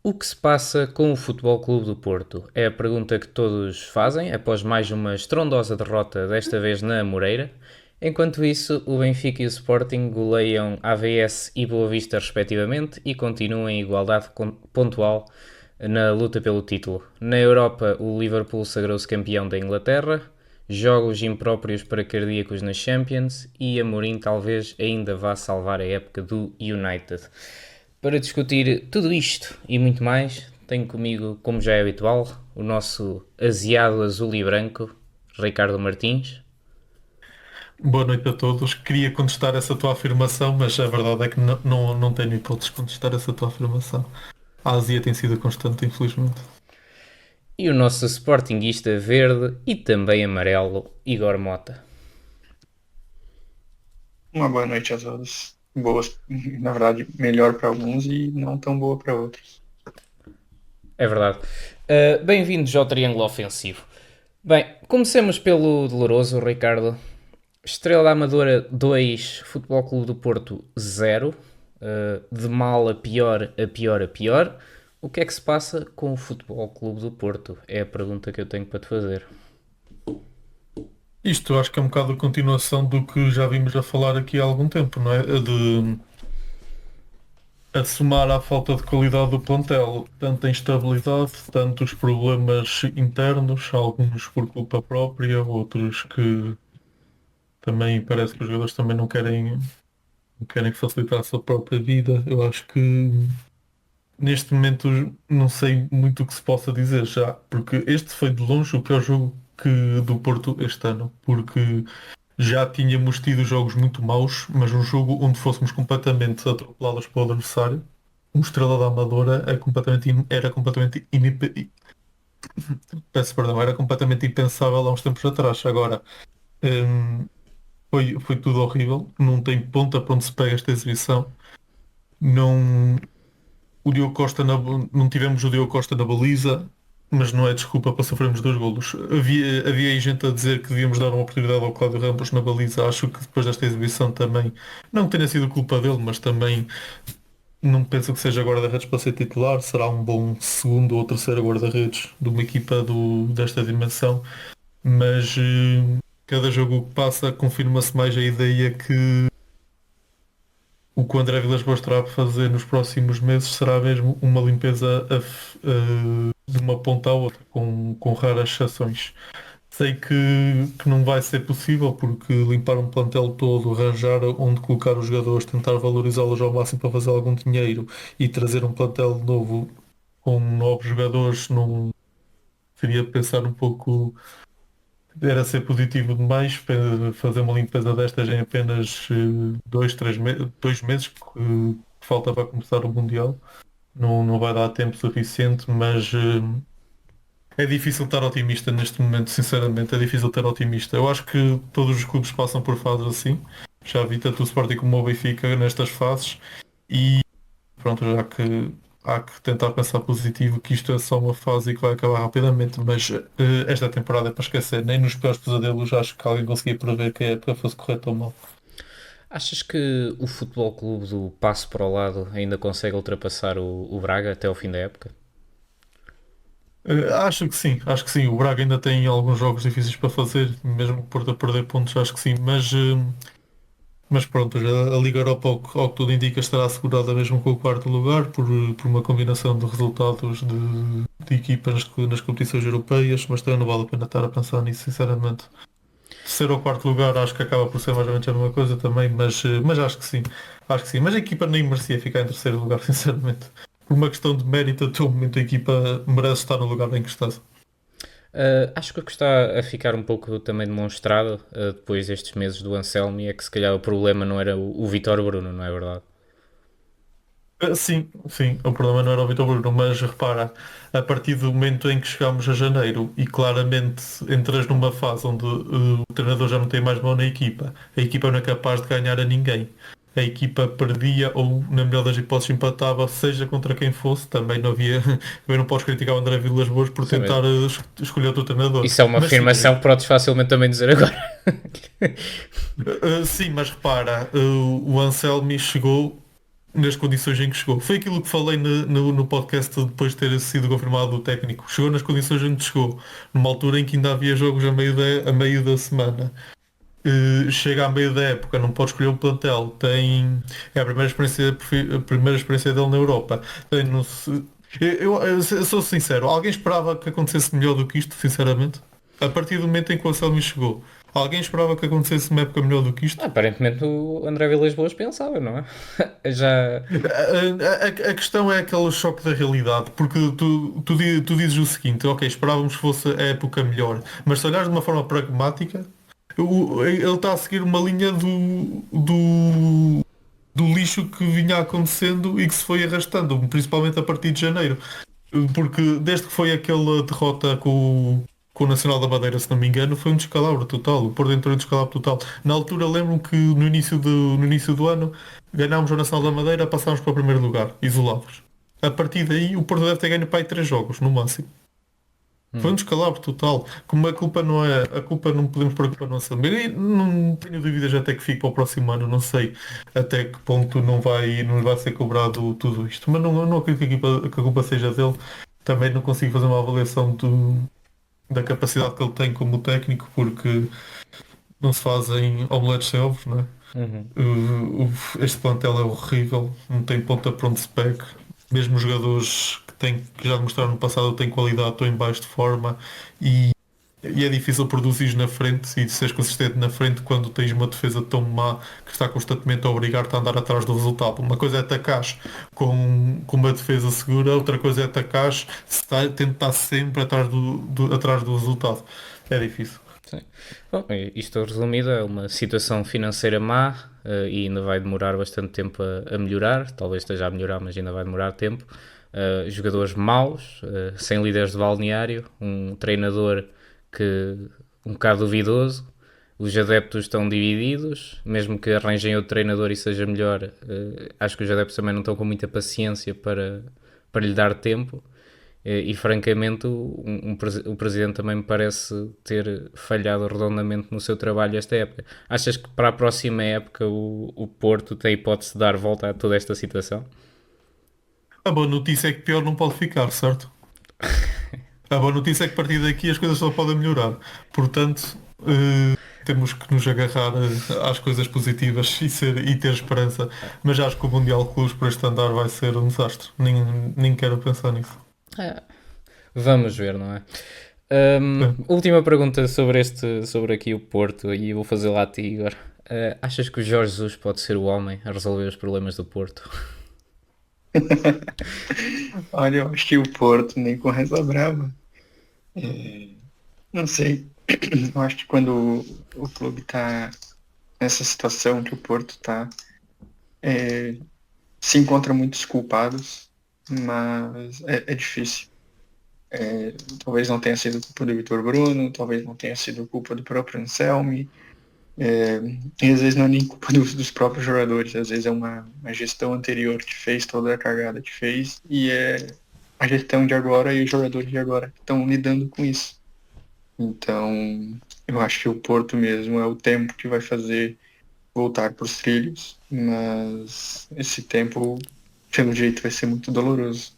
O que se passa com o Futebol Clube do Porto? É a pergunta que todos fazem após mais uma estrondosa derrota, desta vez na Amoreira. Enquanto isso, o Benfica e o Sporting goleiam AVS e Boa Vista respectivamente e continuam em igualdade pontual na luta pelo título. Na Europa, o Liverpool sagrou-se campeão da Inglaterra, jogos impróprios para cardíacos na Champions e Amorim talvez ainda vá salvar a época do United. Para discutir tudo isto e muito mais, tenho comigo, como já é habitual, o nosso aziado azul e branco, Ricardo Martins. Boa noite a todos. Queria contestar essa tua afirmação, mas a verdade é que não tenho hipóteses de contestar essa tua afirmação. A Ásia tem sido constante, infelizmente. E o nosso sportinguista verde e também amarelo, Igor Mota. Uma boa noite a todos. Boas, na verdade, melhor para alguns e não tão boa para outros. É verdade. Bem-vindos ao Triângulo Ofensivo. Bem, comecemos pelo doloroso, Ricardo. Estrela da Amadora 2, Futebol Clube do Porto 0. De mal a pior, a pior, a pior. O que é que se passa com o Futebol Clube do Porto? É a pergunta que eu tenho para te fazer. Isto acho que é um bocado a continuação do que já vimos a falar aqui há algum tempo, não é? A somar à falta de qualidade do plantel, tanta instabilidade, tantos problemas internos, alguns por culpa própria, outros que também parece que os jogadores também não querem facilitar a sua própria vida. Eu acho que neste momento não sei muito o que se possa dizer já, porque este foi de longe o pior jogo do Porto este ano, porque já tínhamos tido jogos muito maus, mas um jogo onde fôssemos completamente atropelados pelo adversário. O Estrela da Amadora era completamente peço perdão, era completamente impensável há uns tempos atrás. Agora, hum, foi tudo horrível, não tem ponta para onde se pega esta exibição. Não, o Diogo Costa não tivemos o Diogo Costa na baliza, mas não é desculpa para sofrermos dois golos. Havia aí gente a dizer que devíamos dar uma oportunidade ao Cláudio Ramos na baliza. Acho que depois desta exibição também, não que tenha sido culpa dele, mas também não penso que seja guarda-redes para ser titular. Será um bom segundo ou terceiro guarda-redes de uma equipa desta dimensão, mas cada jogo que passa confirma-se mais a ideia que o que o André Vilas-Boas terá para fazer nos próximos meses será mesmo uma limpeza de uma ponta à outra, com raras exceções. Sei que não vai ser possível porque limpar um plantel todo, arranjar onde colocar os jogadores, tentar valorizá-los ao máximo para fazer algum dinheiro e trazer um plantel novo com novos jogadores não seria pensar um pouco, era ser positivo demais, fazer uma limpeza destas em apenas 2 meses que falta para começar o Mundial. Não vai dar tempo suficiente, mas é difícil estar otimista neste momento, sinceramente, é difícil estar otimista. Eu acho que todos os clubes passam por fases assim. Já vi tanto o Sporting como o Benfica nestas fases e pronto, já que há que tentar pensar positivo que isto é só uma fase e que vai acabar rapidamente, mas esta temporada é para esquecer. Nem nos piores pesadelos acho que alguém conseguia prever que a época fosse correr tão mal. Achas que o Futebol Clube do Passo para o Lado ainda consegue ultrapassar o Braga até ao fim da época? Acho que sim, acho que sim. O Braga ainda tem alguns jogos difíceis para fazer, mesmo por a perder pontos, acho que sim, mas pronto, já a Liga Europa, ao que tudo indica, estará assegurada mesmo com o quarto lugar, por uma combinação de resultados de equipas nas competições europeias, mas também não vale a pena estar a pensar nisso, sinceramente. Terceiro ou quarto lugar, acho que acaba por ser mais ou menos a mesma coisa também, mas acho que sim, acho que sim. Mas a equipa nem merecia ficar em terceiro lugar, sinceramente. Por uma questão de mérito, até o momento a equipa merece estar no lugar em que está. Acho que o que está a ficar um pouco também demonstrado depois destes meses do Anselmi é que se calhar o problema não era o Vítor Bruno, não é verdade? Sim, sim, o problema não era o Vitor Bruno, mas repara, a partir do momento em que chegámos a janeiro e claramente entras numa fase onde o treinador já não tem mais mão na equipa, a equipa não é capaz de ganhar a ninguém. A equipa perdia ou, na melhor das hipóteses, empatava, seja contra quem fosse. Também não havia. Eu não posso criticar o André Vilas-Boas por Sim, mas tentar escolher outro treinador. isso é uma Mas sim, afirmação que podes facilmente também dizer agora. sim, mas repara, o Anselmi chegou. nas condições em que chegou. Foi aquilo que falei no podcast depois de ter sido confirmado o técnico. Chegou nas condições em que chegou, numa altura em que ainda havia jogos a meio da semana. Chega à meio da época, não pode escolher o plantel, é a primeira experiência dele na Europa. Não se- eu sou sincero, alguém esperava que acontecesse melhor do que isto, sinceramente? A partir do momento em que o Anselmi chegou, alguém esperava que acontecesse uma época melhor do que isto? Aparentemente o André Vilas Boas pensava, não é? Já. A questão é aquele choque da realidade, porque tu dizes o seguinte, ok, esperávamos que fosse a época melhor, mas se olhares de uma forma pragmática, ele está a seguir uma linha do lixo que vinha acontecendo e que se foi arrastando, principalmente a partir de janeiro. Porque desde que foi aquela derrota com o Nacional da Madeira, se não me engano, foi um descalabro total. O Porto entrou em descalabro total. Na altura lembro-me que no início do ano ganhámos o Nacional da Madeira, passámos para o primeiro lugar, isolados. A partir daí o Porto deve ter ganho para aí 3 jogos, no máximo. Foi um descalabro total. Como a culpa não podemos pôr a culpa no Anselmo. Eu não tenho dúvidas até que fique para o próximo ano, não sei até que ponto não vai ser cobrado tudo isto. Mas não, eu não acredito que a culpa seja dele. Também não consigo fazer uma avaliação da capacidade que ele tem como técnico, porque não se fazem omeletes sem ovos, não é? Uhum. Este plantel é horrível, não tem ponta para onde se pegue. Mesmo os jogadores que já demonstraram no passado têm qualidade, estão em baixo de forma e, e é difícil produzir na frente e seres consistente na frente quando tens uma defesa tão má que está constantemente a obrigar-te a andar atrás do resultado. Uma coisa é atacar com uma defesa segura, outra coisa é atacar tentar sempre atrás do resultado. É difícil. Sim. Bom, isto resumido é uma situação financeira má e ainda vai demorar bastante tempo a melhorar. Talvez esteja a melhorar, mas ainda vai demorar tempo. Jogadores maus, sem líderes de balneário, um treinador que um bocado duvidoso. Os adeptos estão divididos, mesmo que arranjem outro treinador e seja melhor. Acho que os adeptos também não estão com muita paciência para lhe dar tempo. E francamente o presidente também me parece ter falhado redondamente no seu trabalho esta época. Achas que para a próxima época o Porto tem hipótese de dar volta a toda esta situação? A boa notícia é que pior não pode ficar, certo? A boa notícia é que a partir daqui as coisas só podem melhorar. Portanto, temos que nos agarrar às coisas positivas e ter esperança. Mas acho que o Mundial de Clubes por este andar vai ser um desastre. Nem quero pensar nisso. Vamos ver, não é? Última pergunta sobre aqui o Porto e vou fazê-la a ti, Igor. Achas que o Jorge Jesus pode ser o homem a resolver os problemas do Porto? Olha, eu acho que o Porto nem com reza brava. Não sei. Eu acho que quando o clube tá nessa situação que o Porto tá, se encontra muitos culpados, mas é difícil. Talvez não tenha sido culpa do Vitor Bruno, talvez não tenha sido culpa do próprio Anselmi, e às vezes não é nem culpa dos próprios jogadores, às vezes é uma gestão anterior que fez toda a cagada que fez, e é a gestão de agora e os jogadores de agora que estão lidando com isso. Então, eu acho que o Porto mesmo é o tempo que vai fazer voltar para os trilhos, mas esse tempo, pelo jeito, vai ser muito doloroso.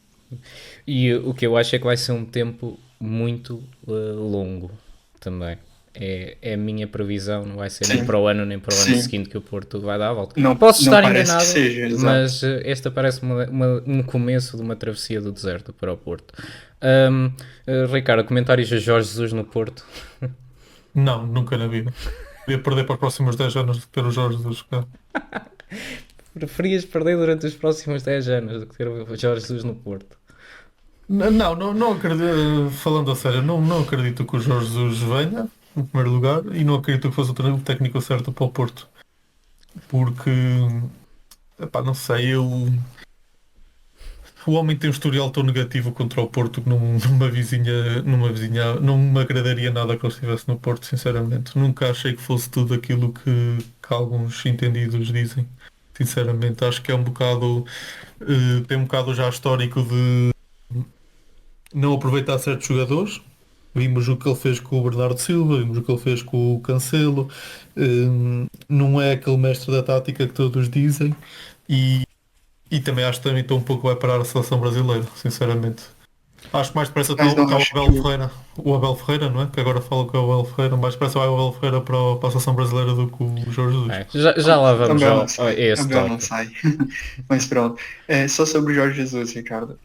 E o que eu acho é que vai ser um tempo muito longo também. É a minha previsão, não vai ser nem Sim, para o ano nem para o ano sim. seguinte que o Porto vai dar a volta. Não, Posso não estar parece que enganado, seja, exato. mas esta parece um começo de uma travessia do deserto para o Porto. Ricardo, comentários a Jorge Jesus no Porto? Não, nunca na vida. Podia perder para os próximos 10 anos de ter o Jorge Jesus jogar. Preferias perder durante os próximos 10 anos do que ter o Jorge Jesus no Porto? Não acredito, falando a sério, não acredito que o Jorge Jesus venha, em primeiro lugar, e não acredito que fosse o técnico certo para o Porto. Porque, epá, não sei, o homem tem um historial tão negativo contra o Porto que não me agradaria nada que ele estivesse no Porto, sinceramente. Nunca achei que fosse tudo aquilo que alguns entendidos dizem. Sinceramente, acho que é um bocado, tem um bocado já histórico de não aproveitar certos jogadores. Vimos o que ele fez com o Bernardo Silva, vimos o que ele fez com o Cancelo. Não é aquele mestre da tática que todos dizem. E E também acho que também estou um pouco vai parar a seleção brasileira, sinceramente. Acho que mais depressa está Mas não o acho Abel que. Ferreira. O Abel Ferreira, não é? Que agora falo que é o Abel Ferreira. Mais depressa vai o Abel Ferreira para a seleção brasileira do que o Jorge Jesus. Já lá vamos Abel não a sai. esse Abel não tópico. sai. Mas pronto. Só sobre o Jorge Jesus, Ricardo.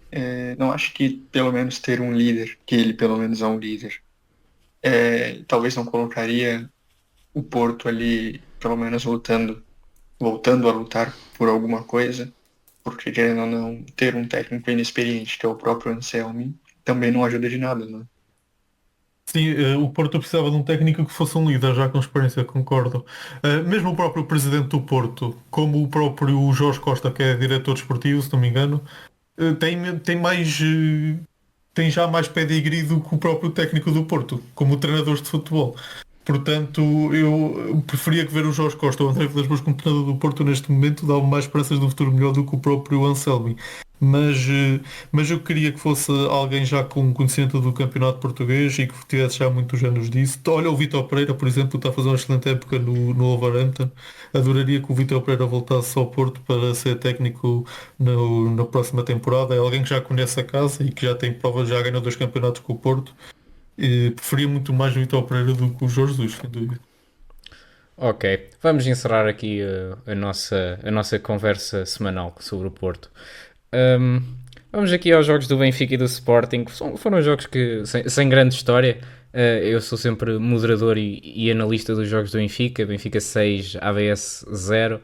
Não acho que pelo menos ter um líder, que ele pelo menos é um líder, talvez não colocaria o Porto ali, pelo menos voltando a lutar por alguma coisa, porque querendo ou não, ter um técnico inexperiente, que é o próprio Anselmi, também não ajuda de nada, né? Sim, o Porto precisava de um técnico que fosse um líder, já com experiência, concordo. Mesmo o próprio presidente do Porto, como o próprio Jorge Costa, que é diretor desportivo, se não me engano, tem mais, tem já mais pedigree do que o próprio técnico do Porto, como treinadores de futebol. Portanto, eu preferia que ver o Jorge Costa ou o André Vilas-Boas como treinador do Porto neste momento dá-me mais esperanças de um futuro melhor do que o próprio Anselmi. Mas, mas eu queria que fosse alguém já com conhecimento do campeonato português e que tivesse já muitos anos disso. Olha, o Vítor Pereira, por exemplo, está a fazer uma excelente época no Wolverhampton. Adoraria que o Vítor Pereira voltasse ao Porto para ser técnico na próxima temporada. É alguém que já conhece a casa e que já tem provas, já ganhou 2 campeonatos com o Porto. Preferia muito mais o Vitor Pereira do que o Jorge Jesus, sem dúvida. Ok, vamos encerrar aqui a nossa conversa semanal sobre o Porto. Ahm, Vamos aqui aos jogos do Benfica e do Sporting. Foram jogos que, sem grande história, eu sou sempre moderador e analista dos jogos do Benfica. Benfica 6, AVS 0.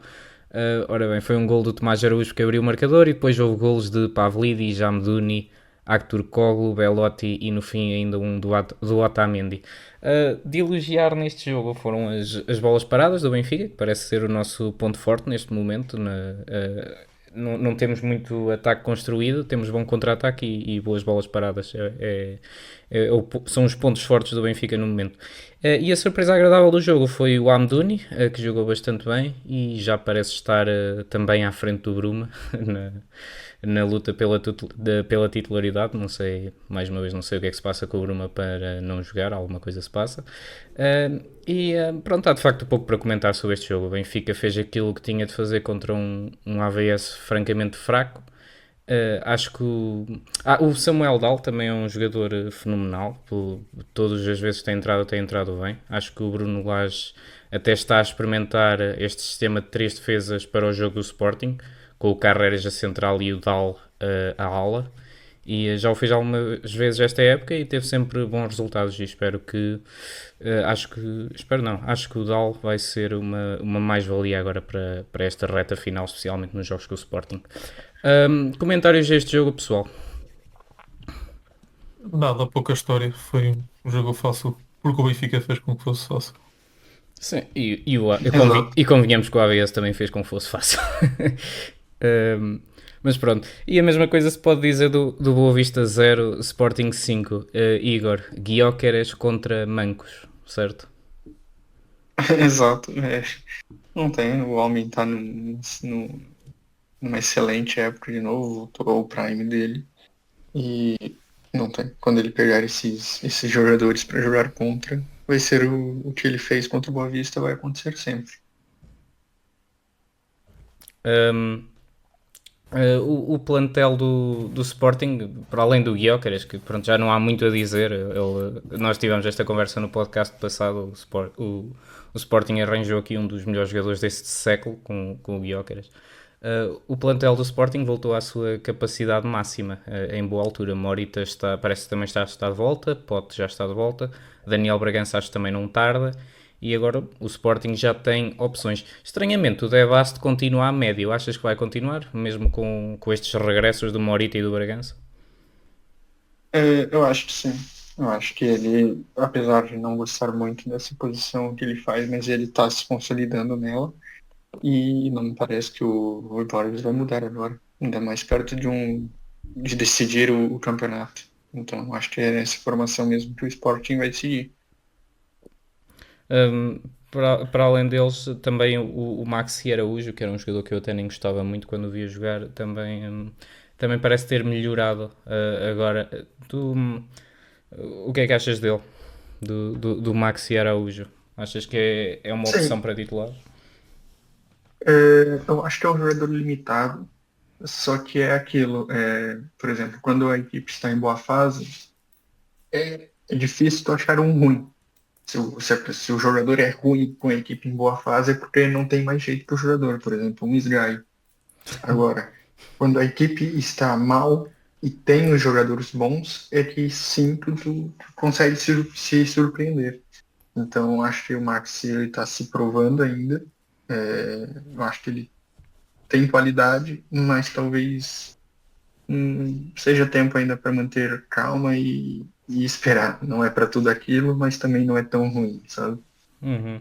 Ora bem, foi um gol do Tomás Araújo que abriu o marcador e depois houve golos de Pavlidis, Jamduni, Aktürkoğlu, Belotti e no fim ainda um do Otamendi. De elogiar neste jogo foram as bolas paradas do Benfica, que parece ser o nosso ponto forte neste momento. Não temos muito ataque construído, temos bom contra-ataque e boas bolas paradas. São os pontos fortes do Benfica no momento. E a surpresa agradável do jogo foi o Amdouni, que jogou bastante bem e já parece estar também à frente do Bruma na luta pela titularidade. Não sei, mais uma vez, não sei o que é que se passa com o Bruma para não jogar, alguma coisa se passa. Pronto, há de facto pouco para comentar sobre este jogo. O Benfica fez aquilo que tinha de fazer contra um AVS francamente fraco. Acho que o Samuel Dal também é um jogador fenomenal. Todas as vezes que tem entrado bem. Acho que o Bruno Lage até está a experimentar este sistema de 3 defesas para o jogo do Sporting, com o Carreras a central e o Dal a ala. E já o fez algumas vezes esta época e teve sempre bons resultados. E espero que. Acho que o Dal vai ser uma mais-valia agora para esta reta final, especialmente nos jogos com o Sporting. Comentários deste jogo, pessoal. Nada, pouca história. Foi um jogo fácil, porque o Benfica fez com que fosse fácil. Sim, Exato. e convenhamos que o AVS também fez com que fosse fácil. Mas pronto. E a mesma coisa se pode dizer do Boa Vista 0, Sporting 5. Igor, Gyökeres contra Mancos, certo? Exato. Não tem, o homem está numa excelente época de novo, voltou ao prime dele. E não tem. Quando ele pegar esses jogadores para jogar contra, vai ser o que ele fez contra o Boa Vista, vai acontecer sempre. Um, o plantel do Sporting, para além do Gyökeres, que pronto, já não há muito a dizer, nós tivemos esta conversa no podcast passado, o Sporting arranjou aqui um dos melhores jogadores deste século com o Gyökeres. O plantel do Sporting voltou à sua capacidade máxima em boa altura. Morita parece que também está de volta, Pote já está de volta, Daniel Bragança acho que também não tarda. E agora o Sporting já tem opções. Estranhamente, o Devast continua a médio. Achas que vai continuar, mesmo com estes regressos do Morita e do Bragança? Eu acho que sim. Eu acho que ele, apesar de não gostar muito dessa posição que ele faz, mas ele está se consolidando nela. E não me parece que o Rui Borges vai mudar agora. Ainda mais perto de decidir o campeonato. Então acho que é nessa formação mesmo que o Sporting vai seguir. Para além deles, também o Maxi Araújo, que era um jogador que eu até nem gostava muito quando o via jogar, também parece ter melhorado agora. O que é que achas dele? Do Maxi Araújo? Achas que é uma opção Sim, para titular? eu acho que é um jogador limitado, Só que é aquilo, por exemplo, quando a equipe está em boa fase, é difícil tu achar um ruim. Se o jogador é ruim com a equipe em boa fase, é porque não tem mais jeito que o jogador, por exemplo, um Sgrai. Agora, quando a equipe está mal e tem os jogadores bons, é que sim, tu consegue se surpreender. Então, acho que o Max está se provando ainda. Eu acho que ele tem qualidade, mas talvez seja tempo ainda para manter calma e esperar. Não é para tudo aquilo, mas também não é tão ruim, sabe? Uhum.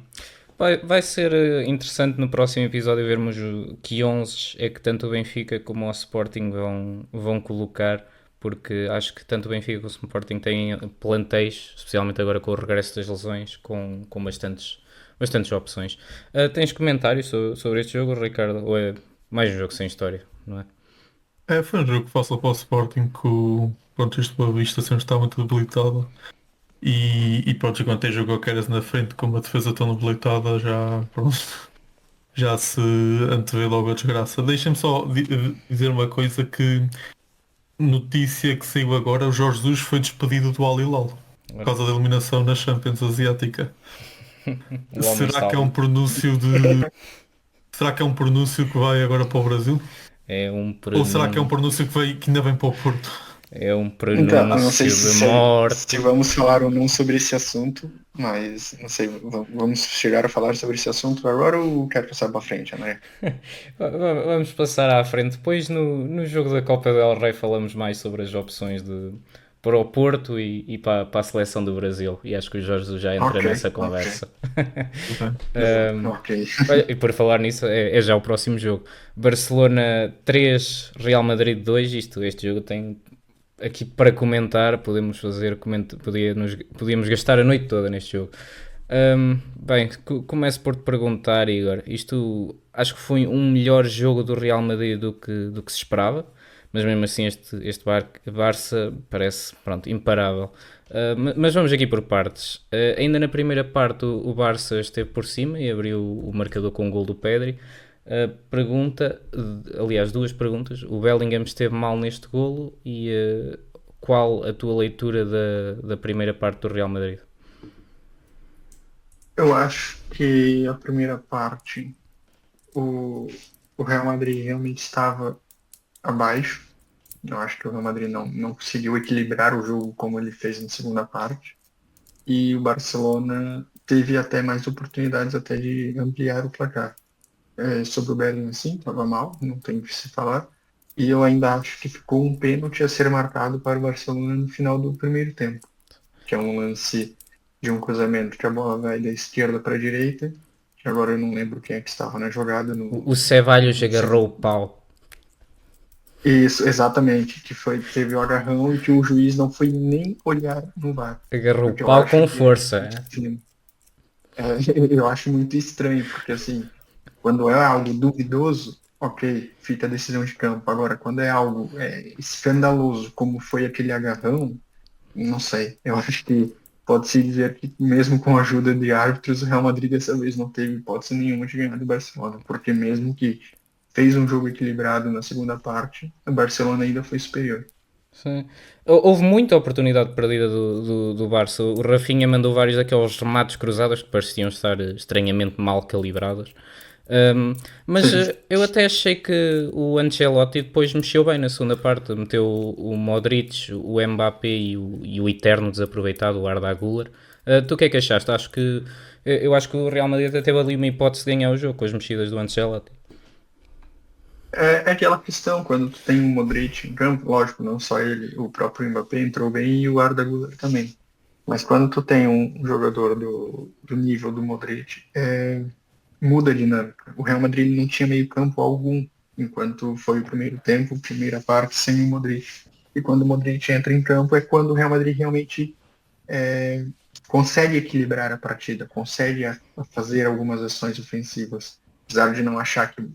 Vai ser interessante no próximo episódio vermos que 11 é que tanto o Benfica como o Sporting vão colocar, porque acho que tanto o Benfica como o Sporting têm plantéis, especialmente agora com o regresso das lesões, com bastantes opções. Tens comentários sobre este jogo, Ricardo? Ou é mais um jogo sem história, não é? Foi um jogo fácil para o Sporting que pronto, este Boa Vista sempre está muito debilitado. E pronto, enquanto tem jogo Queiras na frente com uma defesa tão debilitada, já, pronto, já se antevê logo a desgraça. Deixem-me só dizer uma coisa que notícia que saiu agora, o Jorge Jesus foi despedido do Al Hilal por causa da eliminação na Champions Asiática. O homem Será está que é um ali. pronúncio de. Será que é um pronúncio que vai agora para o Brasil? É um Ou será que é um prenúncio. pronúncio que ainda vem para o Porto? É um Então, eu não sei prenúncio de se morte. vamos falar ou não sobre esse assunto, mas não sei, vamos chegar a falar sobre esse assunto agora ou quer passar para frente, André? Vamos passar à frente. Depois, no jogo da Copa del Rei, falamos mais sobre as opções para o Porto e para a seleção do Brasil. E acho que o Jorge Jesus já entra Ok, nessa ok. conversa. Ok. Ok. Olha, e por falar nisso, é já o próximo jogo. Barcelona 3, Real Madrid 2. Este jogo tem aqui para comentar. Podemos fazer, podíamos gastar a noite toda neste jogo. Bem, começo por te perguntar, Igor. Isto acho que foi um melhor jogo do Real Madrid do que se esperava, mas mesmo assim este Barça parece, pronto, imparável. Mas vamos aqui por partes. Ainda na primeira parte o Barça esteve por cima e abriu o marcador com o gol do Pedri. Pergunta, aliás, duas perguntas. O Bellingham esteve mal neste golo e qual a tua leitura da primeira parte do Real Madrid? Eu acho que a primeira parte, o, o Real Madrid realmente estava abaixo. Eu acho que o Real Madrid não conseguiu equilibrar o jogo como ele fez na segunda parte. E o Barcelona teve até mais oportunidades até de ampliar o placar. Sobre o Bellingham, sim, estava mal, não tem o que se falar. E eu ainda acho que ficou um pênalti a ser marcado para o Barcelona no final do primeiro tempo, que é um lance de um cruzamento que a bola vai da esquerda para a direita, que agora eu não lembro quem é que estava na jogada O Ceballos no agarrou segundo. o pau. Isso, exatamente, teve o agarrão e que o juiz não foi nem olhar no VAR, Agarrou o porque eu pau acho com que é força. assim, é, eu acho muito estranho, porque assim, quando é algo duvidoso, ok, fica a decisão de campo. Agora, quando é algo escandaloso, como foi aquele agarrão, não sei. Eu acho que pode-se dizer que mesmo com a ajuda de árbitros, o Real Madrid dessa vez não teve hipótese nenhuma de ganhar do Barcelona, porque mesmo que fez um jogo equilibrado na segunda parte, o Barcelona ainda foi superior. Sim. Houve muita oportunidade perdida do Barça. O Rafinha mandou vários daqueles remates cruzados que pareciam estar estranhamente mal calibrados. Mas Sim. eu até achei que o Ancelotti depois mexeu bem na segunda parte. Meteu o Modric, o Mbappé e o eterno desaproveitado, o Arda Güler. Tu o que é que achaste? Eu acho que o Real Madrid até teve ali uma hipótese de ganhar o jogo com as mexidas do Ancelotti. É aquela questão, quando tu tem o Modric em campo, lógico, não só ele, o próprio Mbappé entrou bem e o Arda Güler também. Mas quando tu tem um jogador do nível do Modric, muda a dinâmica. O Real Madrid não tinha meio campo algum, enquanto foi o primeiro tempo, primeira parte, sem o Modric. E quando o Modric entra em campo é quando o Real Madrid realmente é, consegue equilibrar a partida, consegue a fazer algumas ações ofensivas. Apesar de não achar que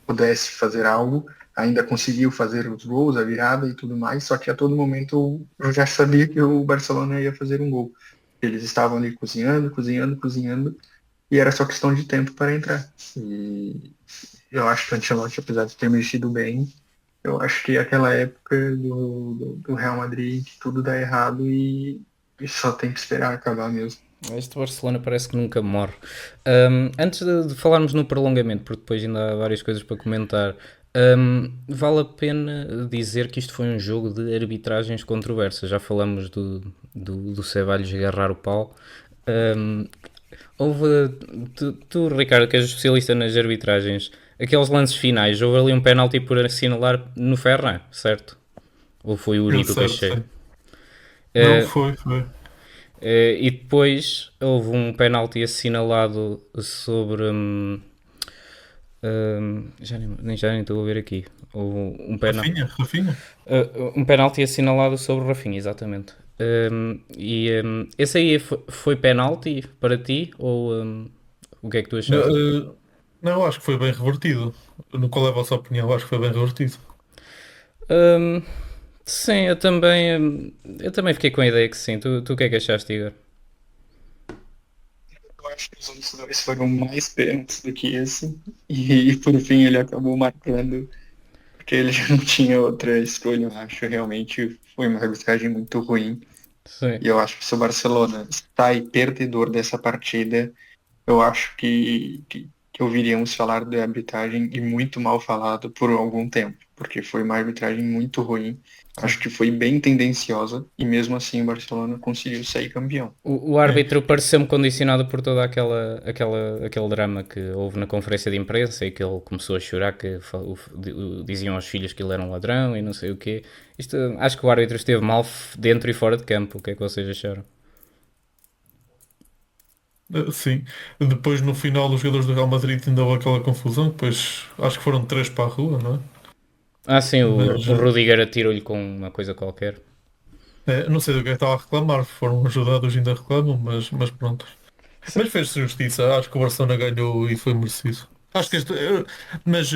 pudesse fazer algo, ainda conseguiu fazer os gols, a virada e tudo mais, só que a todo momento eu já sabia que o Barcelona ia fazer um gol. Eles estavam ali cozinhando, cozinhando, cozinhando, e era só questão de tempo para entrar. E eu acho que o Ancelotti, apesar de ter mexido bem, Eu acho que é aquela época do Real Madrid que tudo dá errado e só tem que esperar acabar mesmo. Este Barcelona parece que nunca morre. Antes de falarmos no prolongamento, porque depois ainda há várias coisas para comentar, vale a pena dizer que isto foi um jogo de arbitragens controversas. Já falamos do Ceballos agarrar o pau. Um, houve. Tu, Ricardo, que és especialista nas arbitragens, aqueles lances finais, houve ali um penalti por assinalar no Ferran, certo? Ou foi o único que Certo, achei? sim. Não, Uh, foi. e depois houve um penalti assinalado sobre. Já nem estou a ver aqui. Houve Rafinha. um penalti assinalado sobre o Rafinha, exatamente. Esse aí foi penalti para ti? Ou o que é que tu Não, achaste? não, acho que foi bem revertido. No qual é a vossa opinião? Acho que foi bem revertido. Hum, sim, eu também fiquei com a ideia que sim. Tu o que é que achaste, Igor? Eu acho que os outros dois foram mais pênaltis do que esse. E por fim ele acabou marcando, porque ele já não tinha outra escolha, eu acho. Realmente foi uma arbitragem muito ruim. Sim. E eu acho que se o Barcelona sai perdedor dessa partida, eu acho que ouviríamos falar de arbitragem e muito mal falado por algum tempo, porque foi uma arbitragem muito ruim. Sim. Acho que foi bem tendenciosa e mesmo assim o Barcelona conseguiu sair campeão. O É. árbitro pareceu-me condicionado por todo aquele drama que houve na conferência de imprensa e que ele começou a chorar que diziam aos filhos que ele era um ladrão e não sei o quê. Isto, acho que o árbitro esteve mal dentro e fora de campo. O que é que vocês acharam? Sim. Depois no final os jogadores do Real Madrid ainda houve aquela confusão, depois acho que foram três para a rua, não é? Ah, sim, Mas o Rudiger atirou-lhe com uma coisa qualquer. não sei do que é que estava a reclamar, foram ajudados ainda reclamam, mas pronto. Sim. Mas fez-se justiça, acho que o Barcelona ganhou e foi merecido. Acho que mas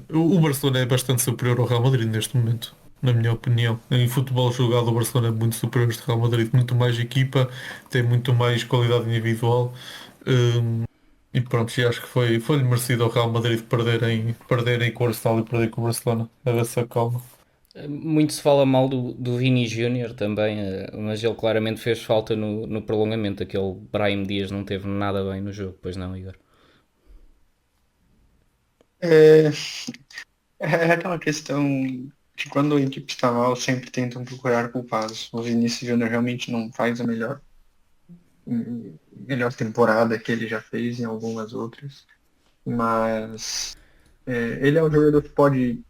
o Barcelona é bastante superior ao Real Madrid neste momento, na minha opinião. Em futebol jogado, o Barcelona é muito superior ao Real Madrid, muito mais equipa, tem muito mais qualidade individual. hum, e pronto, e acho que foi-lhe merecido ao Real Madrid perderem com o Arsenal e perder com o Barcelona. A ver se acalma. Muito se fala mal do Vini Júnior também, mas ele claramente fez falta no prolongamento. Aquele Brahim Dias não teve nada bem no jogo, pois não, Igor? É, é aquela questão que quando a equipe está mal, sempre tentam procurar culpados. O Vinícius Júnior realmente não faz a melhor temporada que ele já fez em algumas outras, mas ele é um jogador que pode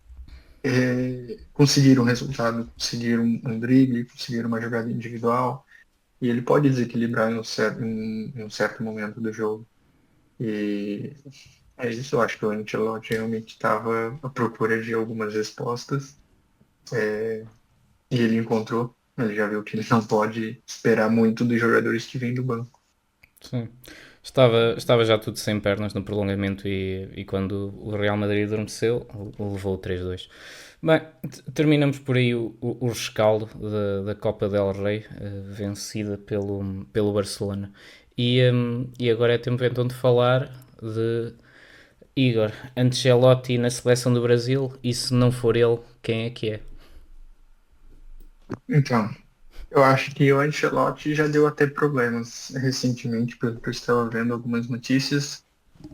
conseguir um resultado, conseguir um drible, conseguir uma jogada individual, e ele pode desequilibrar em um certo momento do jogo. E é isso, eu acho que o Ancelotti realmente estava à procura de algumas respostas, e ele encontrou. Ele já viu que ele não pode esperar muito dos jogadores que vêm do banco. Sim. Estava já tudo sem pernas no prolongamento e quando o Real Madrid adormeceu, levou o 3-2. Bem, terminamos por aí o rescaldo da Copa del Rey, vencida pelo Barcelona. E agora é tempo então de falar de Igor Ancelotti na seleção do Brasil, e se não for ele, quem é que é? Então, eu acho que o Ancelotti já deu até problemas recentemente, pelo que eu estava vendo algumas notícias.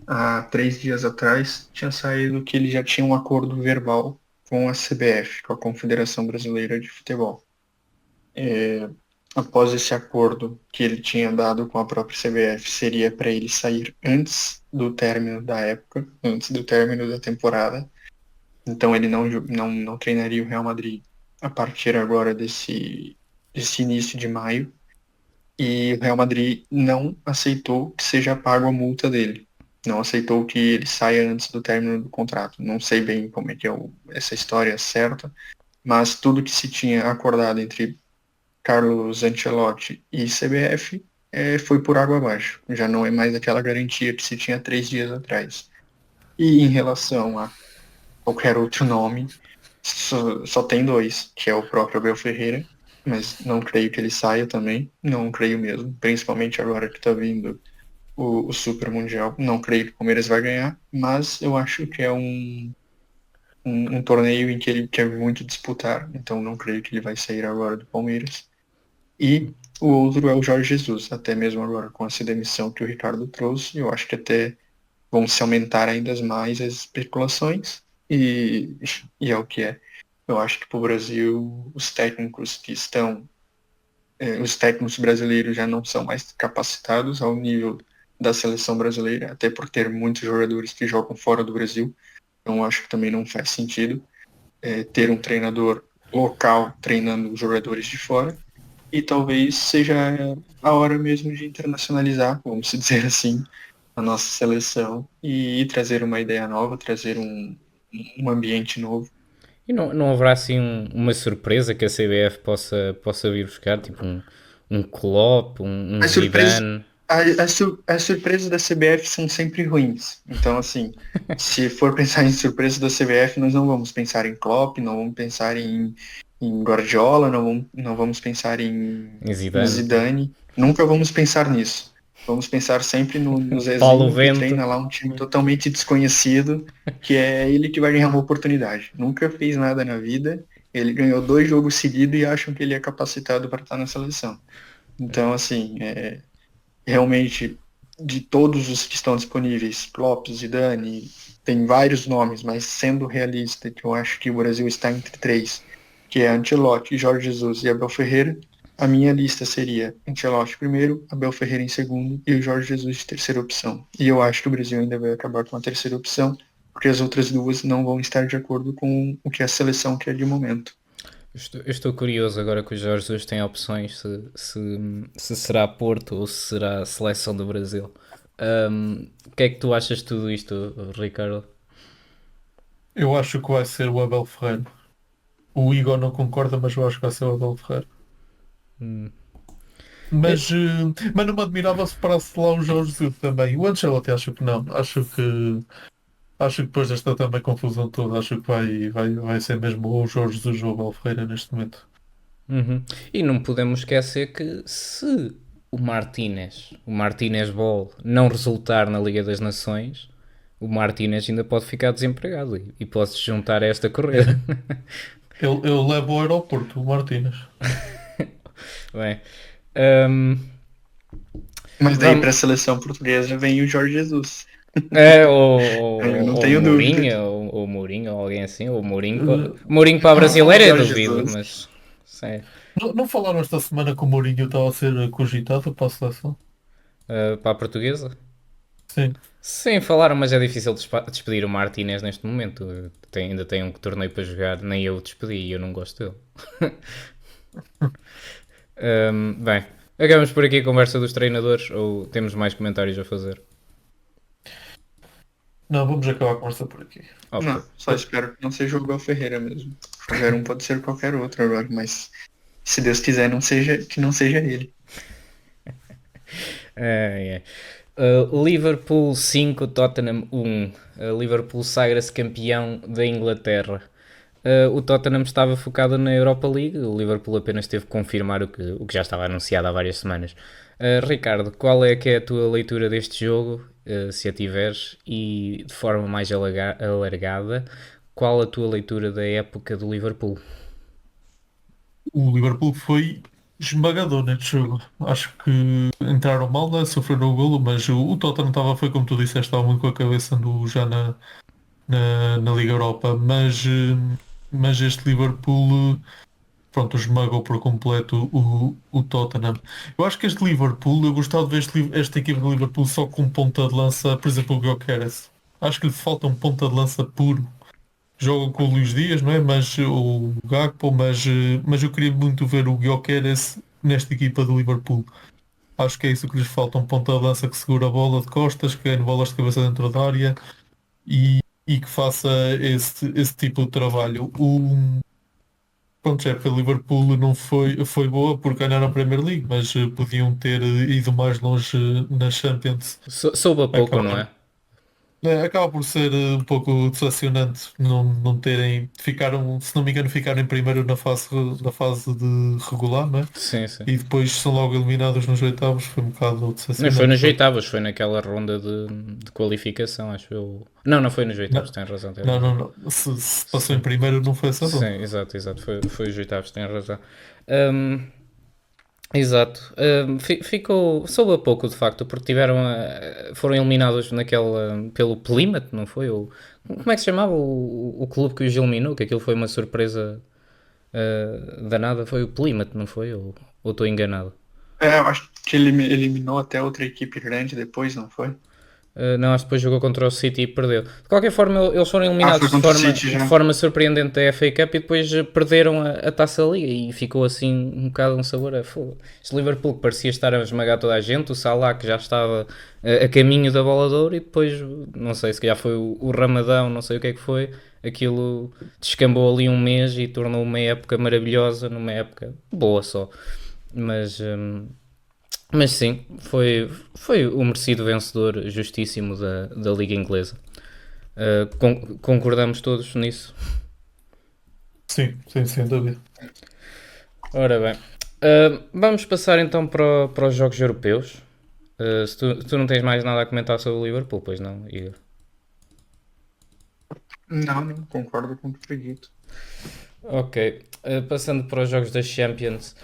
Há 3 dias atrás tinha saído que ele já tinha um acordo verbal com a CBF, com a Confederação Brasileira de Futebol. É, após esse acordo que ele tinha dado com a própria CBF, seria para ele sair antes do término da época, antes do término da temporada. Então ele não treinaria o Real Madrid a partir agora desse início de maio. E o Real Madrid não aceitou que seja pago a multa dele. Não aceitou que ele saia antes do término do contrato. Não sei bem como é que é essa história certa, mas tudo que se tinha acordado entre Carlos Ancelotti e CBF foi por água abaixo. Já não é mais aquela garantia que se tinha 3 dias atrás. E em relação a qualquer outro nome, só tem dois, que é o próprio Abel Ferreira, mas não creio que ele saia também, não creio mesmo, principalmente agora que está vindo o Super Mundial, não creio que o Palmeiras vai ganhar, mas eu acho que é um um torneio em que ele quer muito disputar, então não creio que ele vai sair agora do Palmeiras. E o outro é o Jorge Jesus, até mesmo agora com essa demissão que o Ricardo trouxe, eu acho que até vão se aumentar ainda mais as especulações e é o que é. Eu acho que para o Brasil os técnicos que estão, os técnicos brasileiros já não são mais capacitados ao nível da seleção brasileira, até por ter muitos jogadores que jogam fora do Brasil. Então acho que também não faz sentido ter um treinador local treinando os jogadores de fora. E talvez seja a hora mesmo de internacionalizar, vamos dizer assim, a nossa seleção e trazer uma ideia nova, trazer um ambiente novo. E não haverá assim uma surpresa que a CBF possa vir buscar, tipo um Klopp, um As surpresas, Zidane? as surpresas da CBF são sempre ruins. Então, assim, se for pensar em surpresas da CBF, nós não vamos pensar em Klopp, não vamos pensar em Guardiola, não vamos pensar Em em Zidane? Zidane. Nunca vamos pensar nisso. Vamos pensar sempre no Paulo Zezinho que Vento? treina lá um time totalmente desconhecido, que é ele que vai ganhar uma oportunidade. Nunca fez nada na vida, ele ganhou 2 jogos seguidos e acham que ele é capacitado para estar na seleção. Então, assim, realmente, de todos os que estão disponíveis, Klopp, Zidane, tem vários nomes, mas sendo realista, que eu acho que o Brasil está entre três, que é Ancelotti, Jorge Jesus e Abel Ferreira, a minha lista seria Ancelotti primeiro, Abel Ferreira em segundo e o Jorge Jesus de terceira opção. E eu acho que o Brasil ainda vai acabar com a terceira opção, porque as outras duas não vão estar de acordo com o que a seleção quer de momento. Eu estou curioso agora que o Jorge Jesus tem opções se será Porto ou se será a seleção do Brasil. O que é que tu achas de tudo isto, Ricardo? Eu acho que vai ser o Abel Ferreira. O Igor não concorda, mas eu acho que vai ser o Abel Ferreira. Eh, Mas não me admirava se parasse lá o Jorge Jesus também. O Ancelotti acho que não. Acho que depois desta também confusão toda, acho que vai ser mesmo ou o Jorge Jesus ou o Abel Ferreira neste momento. Uhum. E não podemos esquecer que se o Martínez Ball, não resultar na Liga das Nações, o Martínez ainda pode ficar desempregado e pode se juntar a esta corrida. Ele leva ao aeroporto, o Martínez. Bem, hum, Mas daí para a vamos, seleção portuguesa vem o Jorge Jesus. Eu não ou tenho dúvida. Mourinho, ou Mourinho, ou alguém assim, ou Mourinho, Eh, Mourinho para a brasileira, eu Jorge duvido, Jesus. mas sei, não falaram esta semana que o Mourinho estava a ser cogitado para a seleção? para a portuguesa. Sim. Sim, falaram, mas é difícil despedir o Martínez neste momento. Ainda tem um torneio para jogar, nem eu o despedi e eu não gosto dele. Bem, acabamos por aqui a conversa dos treinadores ou temos mais comentários a fazer? Não, vamos acabar a conversa por aqui. Ok. Não, só espero que não seja o Abel Ferreira mesmo. Qualquer um pode ser qualquer outro agora, mas se Deus quiser não seja, que não seja ele. É. Liverpool 5, Tottenham 1. Liverpool sagra-se campeão da Inglaterra. O Tottenham estava focado na Europa League, o Liverpool apenas teve que confirmar o que já estava anunciado há várias semanas. Ricardo, qual é que é a tua leitura deste jogo, se a tiveres, e de forma mais alargada, qual a tua leitura da época do Liverpool? O Liverpool foi esmagador neste jogo. Acho que entraram mal, né? Sofreram o golo, mas o Tottenham foi como tu disseste, estava muito com a cabeça já na Liga Europa. Mas este Liverpool, pronto, esmagou por completo o Tottenham. Eu acho que este Liverpool, eu gostava de ver esta equipe de Liverpool só com ponta de lança, por exemplo, o Gyökeres. Acho que lhe falta um ponta de lança puro. Jogam com o Luís Dias, não é? Mas o Gakpo, mas eu queria muito ver o Gyökeres nesta equipa do Liverpool. Acho que é isso que lhes falta, um ponta de lança que segura a bola de costas, que ganhe bolas de cabeça dentro da área e que faça esse tipo de trabalho. Pronto, o Liverpool não foi boa por ganhar a Premier League, mas podiam ter ido mais longe na Champions. Soube a pouco, não Acabaram. é? Acaba por ser um pouco decepcionante não terem, ficaram, se não me engano, ficaram em primeiro na fase de regular, não é? Sim, sim. E depois são logo eliminados nos oitavos, foi um bocado Não foi decepcionante, nos não. oitavos, foi naquela ronda de qualificação, acho eu. Não, não foi nos oitavos, Não, tem razão, tem não, razão. não, não. Se passou em Sim, primeiro não foi essa ronda. sim, exato, exato, foi os oitavos, tem razão. Hum, exato. Ficou. Soube a pouco de facto, porque foram eliminados pelo Plymouth, não foi? Como é que se chamava o clube que os eliminou? Que aquilo foi uma surpresa danada. Foi o Plymouth, não foi? Ou estou enganado? É, eu acho que ele eliminou até outra equipe grande depois, não foi? Não, acho que depois jogou contra o City e perdeu. De qualquer forma, eles foram Ah, foi eliminados contra o City de já. forma surpreendente da FA Cup e depois perderam a Taça da Liga e ficou assim um bocado um sabor a fogo. Este Liverpool que parecia estar a esmagar toda a gente, o Salah que já estava a caminho da bola de ouro e depois, não sei, se calhar foi o Ramadão, não sei o que é que foi, aquilo descambou ali um mês e tornou uma época maravilhosa numa época boa só. Mas, mas sim, foi o merecido vencedor justíssimo da Liga Inglesa. Concordamos todos nisso? Sim, sim, sem dúvida. Ora bem, vamos passar então para os jogos europeus. Se tu não tens mais nada a comentar sobre o Liverpool, pois não, Igor? Não, não, concordo com o que foi dito. Ok, passando para os jogos da Champions,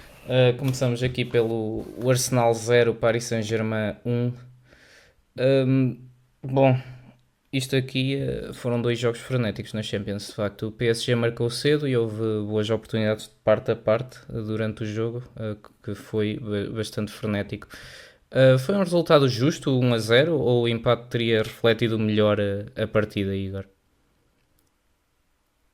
começamos aqui pelo o Arsenal 0, Paris Saint-Germain 1. Bom, isto aqui foram dois jogos frenéticos na Champions, de facto. O PSG marcou cedo e houve boas oportunidades de parte a parte durante o jogo, que foi bastante frenético. Foi um resultado justo, 1-0, ou o empate teria refletido melhor a partida, Igor?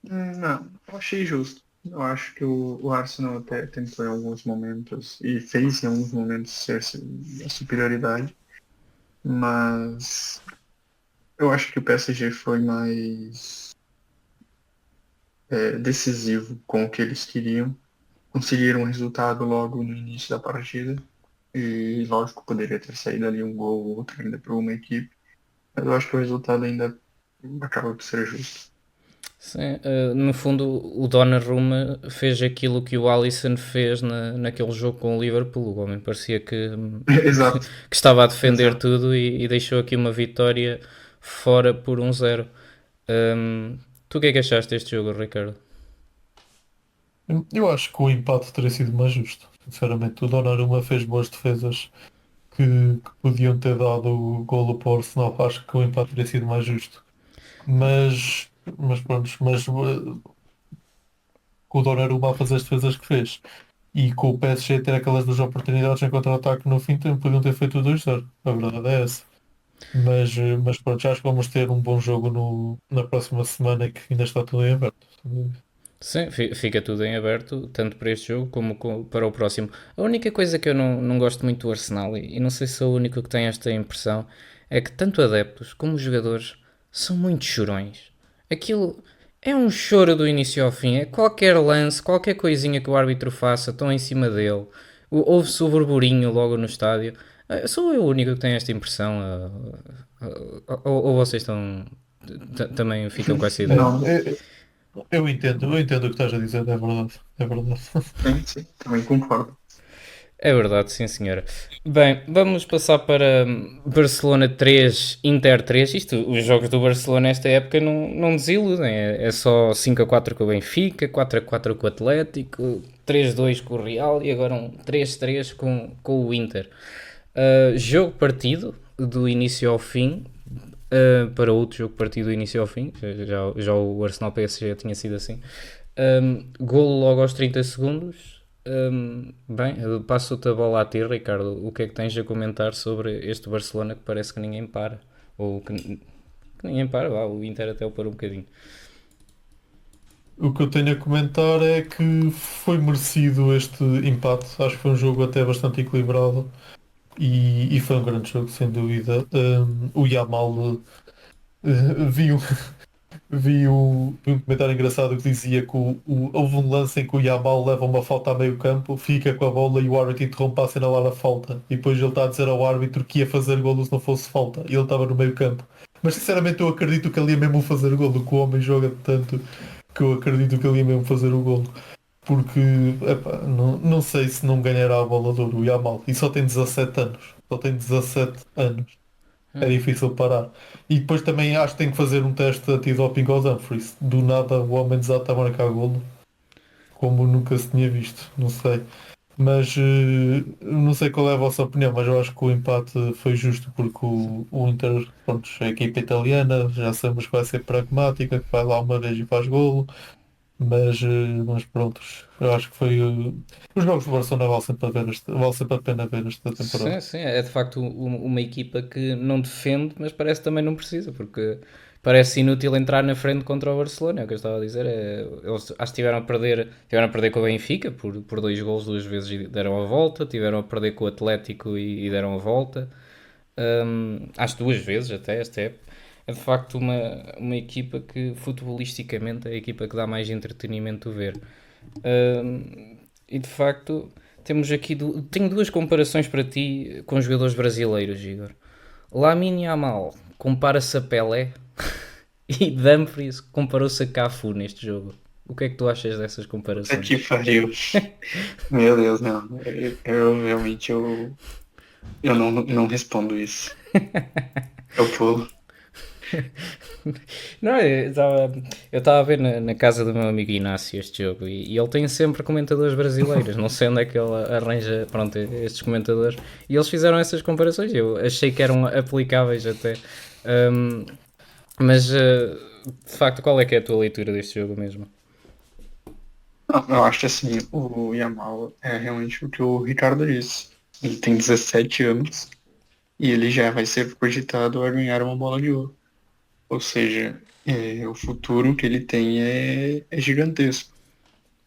Não, eu achei justo. Eu acho que o Arsenal até tentou em alguns momentos e fez em alguns momentos ser a superioridade, mas eu acho que o PSG foi mais decisivo com o que eles queriam. Conseguiram um resultado logo no início da partida e, lógico, poderia ter saído ali um gol ou outro ainda para uma equipe, mas eu acho que o resultado ainda acaba por ser justo. Sim, no fundo, o Donnarumma fez aquilo que o Alisson fez naquele jogo com o Liverpool. O homem parecia Exato, que estava a defender exato. tudo e deixou aqui uma vitória fora por 1-0. Tu o que é que achaste deste jogo, Ricardo? Eu acho que o empate teria sido mais justo. Sinceramente, o Donnarumma fez boas defesas que podiam ter dado o golo para o Arsenal. Acho que o empate teria sido mais justo. Mas, mas pronto, com o Donnarumma a fazer as defesas que fez e com o PSG ter aquelas duas oportunidades em contra-ataque no fim, também podiam ter feito o 2-0. A verdade é essa. Mas pronto, já acho que vamos ter um bom jogo na próxima semana que ainda está tudo em aberto. Sim, fica tudo em aberto, tanto para este jogo como para o próximo. A única coisa que eu não gosto muito do Arsenal, e não sei se sou o único que tem esta impressão, é que tanto adeptos como jogadores são muito chorões. Aquilo é um choro do início ao fim. É qualquer lance, qualquer coisinha que o árbitro faça, estão em cima dele. Ouve-se o burburinho logo no estádio. Sou eu o único que tem esta impressão? Ou vocês também ficam com essa ideia? É, Não, eu entendo o que estás a dizer, é verdade. É verdade. sim, sim, também concordo. É verdade, sim senhora. Bem, vamos passar para Barcelona 3, Inter 3. Isto, os jogos do Barcelona nesta época não desiludem. É só 5-4 com o Benfica, 4-4 com o Atlético, 3-2 com o Real e agora um 3-3 com o Inter. Jogo partido do início ao fim. Para outro jogo partido do início ao fim. Já o Arsenal PSG tinha sido assim. Golo logo aos 30 segundos. Bem, eu passo-te a bola a ti, Ricardo. O que é que tens a comentar sobre este Barcelona que parece que ninguém para? Ou que ninguém para, o Inter até o parou um bocadinho. O que eu tenho a comentar é que foi merecido este empate. Acho que foi um jogo até bastante equilibrado e foi um grande jogo, sem dúvida. O Yamal vi, um, vi um comentário engraçado que dizia que houve um lance em que o Yamal leva uma falta a meio campo, fica com a bola e o árbitro interrompe a assinalar a falta. E depois ele está a dizer ao árbitro que ia fazer golo se não fosse falta. E ele estava no meio campo. Mas sinceramente eu acredito que ele ia mesmo fazer golo, que o homem joga tanto que eu acredito que ele ia mesmo fazer o golo. Porque, epá, não sei se não ganhará a bola de ouro o Yamal. E só tem 17 anos. Só tem 17 anos. É difícil parar. E depois também acho que tem que fazer um teste antidoping ao Dumfries. Do nada o homem desata a marcar golo, como nunca se tinha visto. Não sei. Mas não sei qual é a vossa opinião, mas eu acho que o empate foi justo porque o Inter, pronto, a equipa italiana, já sabemos que vai ser pragmática, que vai lá uma vez e faz golo, mas pronto, eu acho que foi. Os jogos do Barcelona vale sempre a pena ver esta temporada. Sim, sim, é de facto uma equipa que não defende, mas parece que também não precisa, porque parece inútil entrar na frente contra o Barcelona, é o que eu estava a dizer. Eles acho que tiveram a perder com o Benfica por 2 golos 2 vezes e deram a volta, tiveram a perder com o Atlético e deram a volta. Acho 2 vezes até esta época. É de facto uma equipa que futebolisticamente é a equipa que dá mais entretenimento ver. E de facto temos aqui tenho 2 comparações para ti com jogadores brasileiros, Igor. Lamine Yamal compara-se a Pelé e Dumfries comparou-se a Cafu neste jogo. O que é que tu achas dessas Puta comparações? que pariu. Meu Deus, não. Eu realmente eu não respondo isso. Eu pulo. Não, eu estava a ver na casa do meu amigo Inácio este jogo e ele tem sempre comentadores brasileiros. Não sei onde é que ele arranja, pronto, estes comentadores. E eles fizeram essas comparações. Eu achei que eram aplicáveis até. Um, mas de facto, qual é que é a tua leitura deste jogo mesmo? Não, eu acho que assim, o Yamal é realmente o que o Ricardo disse. Ele tem 17 anos e ele já vai ser cogitado a ganhar uma bola de ouro. Ou seja, o futuro que ele tem é gigantesco.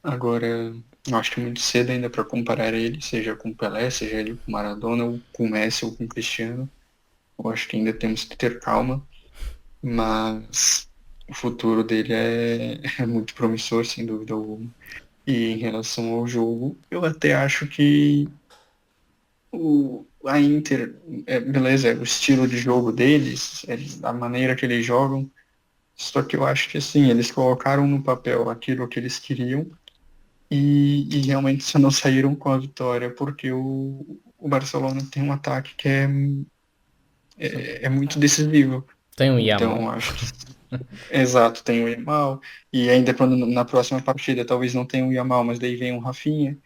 Agora, eu acho que é muito cedo ainda para comparar ele, seja com o Pelé, seja ele com o Maradona, ou com o Messi, ou com o Cristiano. Eu acho que ainda temos que ter calma, mas o futuro dele é muito promissor, sem dúvida alguma. E em relação ao jogo, eu até acho que a Inter, beleza, o estilo de jogo deles, a maneira que eles jogam, só que eu acho que assim, eles colocaram no papel aquilo que eles queriam e realmente só não saíram com a vitória, porque o Barcelona tem um ataque que é muito decisivo. Tem um Yamal. Então, acho que exato, tem o Yamal, e ainda quando na próxima partida talvez não tenha o Yamal, mas daí vem o Rafinha.